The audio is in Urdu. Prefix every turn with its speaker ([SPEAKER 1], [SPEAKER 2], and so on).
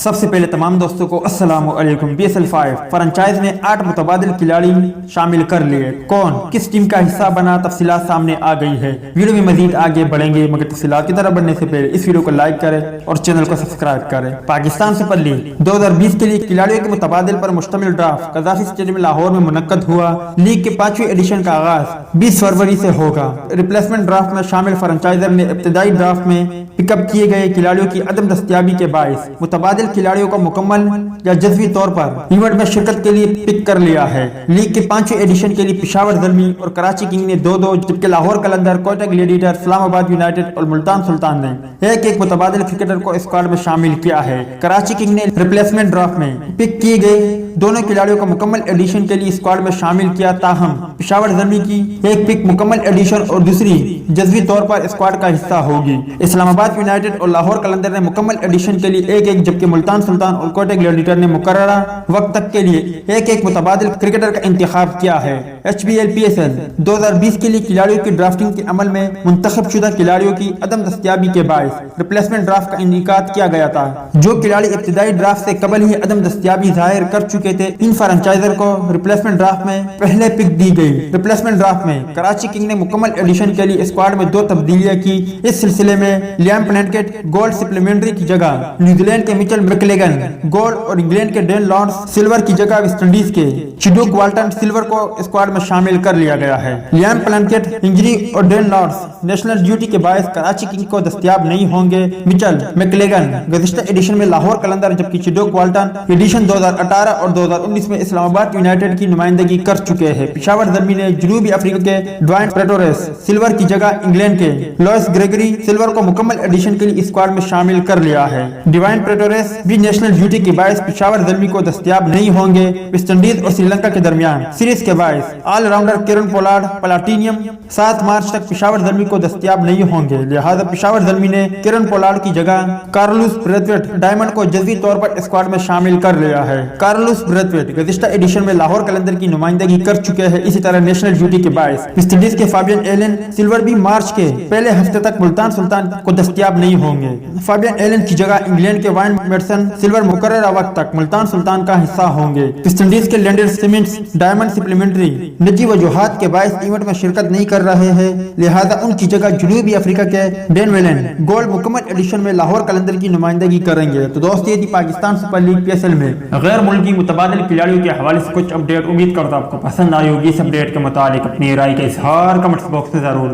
[SPEAKER 1] سب سے پہلے تمام دوستوں کو السلام علیکم۔ PSL5 فرنچائز نے 8 متبادل کھلاڑی شامل کر لیے۔ کون کس ٹیم کا حصہ بنا، تفصیلات سامنے آ گئی ہے۔ ویڈیو میں مزید آگے بڑھیں گے، مگر تفصیلات کی طرف بڑھنے سے پہلے اس ویڈیو کو لائک کریں اور چینل کو سبسکرائب کریں۔ پاکستان سپر لیگ 2020 کے لیے کھلاڑیوں کے متبادل پر مشتمل ڈرافٹ قذافی اسٹیڈیم لاہور میں منعقد ہوا۔ لیگ کے 5ویں ایڈیشن کا آغاز 20 فروری سے ہوگا۔ ریپلیسمنٹ ڈرافٹ میں شامل فرنچائزر نے ابتدائی ڈرافٹ میں پک اپ کیے گئے کھلاڑیوں کی عدم دستیابی کے باعث متبادل کھلاڑیوں کو مکمل یا جزوی طور پر ایونٹ میں شرکت کے لیے پک کر لیا ہے۔ لیگ کے 5ویں ایڈیشن کے لیے پشاور زلمی اور کراچی کنگ نے 2-2، جبکہ لاہور قلندر، کوئٹہ گلیڈیٹر، اسلام آباد یونائیٹڈ اور ملتان سلطان نے ایک متبادل کرکٹر کو اسکواڈ میں شامل کیا ہے۔ کراچی کنگ نے ریپلیسمنٹ ڈرافٹ میں پک کیے گئے دونوں کھلاڑیوں کو مکمل ایڈیشن کے لیے اسکواڈ میں شامل کیا، تاہم پشاور زلمی کی ایک پک مکمل ایڈیشن اور دوسری جزوی طور پر اسکواڈ کا حصہ ہوگی۔ اسلام آباد یونائیٹڈ اور لاہور قلندر نے مکمل ایڈیشن کے لیے 1-1، جبکہ ملتان سلطان اور کوئٹہ گلیڈیٹر نے مقررہ وقت تک کے لیے 1-1 متبادل کرکٹر کا انتخاب کیا ہے۔ HBL PSL 2020 کے لیے کھلاڑیوں کی ڈرافٹنگ کے عمل میں منتخب شدہ کھلاڑیوں کی عدم دستیابی کے باعث ریپلیسمنٹ ڈرافٹ کا انعقاد کیا گیا تھا۔ جو کھلاڑی ابتدائی ڈرافٹ سے قبل ہی عدم دستیابی ظاہر کر چکے تھے، ان فرنچائزر کو ریپلیسمنٹ ڈرافٹ میں پہلے پک دی گئی۔ ریپلیسمنٹ ڈرافٹ میں کراچی کنگ نے مکمل ایڈیشن کے لیے اسکواڈ میں 2 تبدیلیاں کی۔ اس سلسلے میں لیام پلنکٹ گولڈ سپلیمنٹری کی جگہ نیوزی لینڈ کے مچل میکلیگن گولڈ اور انگلینڈ کے ڈین لارنس سلور کی جگہ ویسٹ انڈیز کے چڈوک والٹن سلور کو اسکواڈ میں شامل کر لیا گیا ہے۔ لیام پلنکٹ انجری اور ڈین لارنس نیشنل ڈیوٹی کے باعث کراچی کنگ کو دستیاب نہیں ہوں گے۔ مچل میکلیگن گزشتہ ایڈیشن میں لاہور قلندر، جبکہ چڈوک والٹن ایڈیشن 2018 اور 2019 میں اسلام آباد یونائیٹڈ کی نمائندگی کر چکے ہیں۔ پشاور زلمی نے جنوبی افریقہ کے ڈوائن پریٹورس سلور کی جگہ انگلینڈ کے لوئس گریگری سلور کو مکمل ایڈیشن کے لیے اسکواڈ میں شامل کر لیا ہے۔ ڈوائن پریٹورس بھی نیشنل ڈیوٹی کے باعث پشاور زلمی کو دستیاب نہیں ہوں گے۔ ویسٹ انڈیز اور سری لنکا کے درمیان سیریز کے باعث آل راؤنڈر کرن پولارڈ پلاٹینیم 7 مارچ تک پشاور زلمی کو دستیاب نہیں ہوں گے، لہذا پشاور زلمی نے کرن پولارڈ کی جگہ کارلوس بریتھویٹ ڈائمنڈ کو جزوی طور پر اسکواڈ میں شامل کر لیا ہے۔ کارلوس بریتھویٹ گزشتہ ایڈیشن میں لاہور قلندر کی نمائندگی کر چکے ہیں۔ اسی طرح نیشنل ڈیوٹی کے باعث ویسٹ انڈیز کے فابین ایلن سلور بھی مارچ کے پہلے ہفتے تک ملتان سلطان کو دستیاب نہیں ہوں گے۔ فابین ایلن کی جگہ انگلینڈ کے وائن میڈسن سلور مقررہ وقت تک ملتان سلطان کا حصہ ہوں گے۔ ویسٹ انڈیز کے لینڈر سیمنٹس ڈائمنڈ سپلیمنٹری نجی وجوہات کے باعث ایونٹ میں شرکت نہیں کر رہے ہیں، لہذا ان کی جگہ جنوبی افریقہ کے ڈین ویلن گولڈ مکمل ایڈیشن میں لاہور قلندر کی نمائندگی کریں گے۔ تو دوست یہ تھی پاکستان سپر لیگ PSL میں غیر ملکی متبادل کھلاڑیوں کے حوالے سے کچھ اپڈیٹ۔ امید کرتا ہوں آپ کو پسند آئی ہوگی۔ اس اپڈیٹ کے متعلق اپنی رائے کا اظہار کمنٹس باکس میں ضرور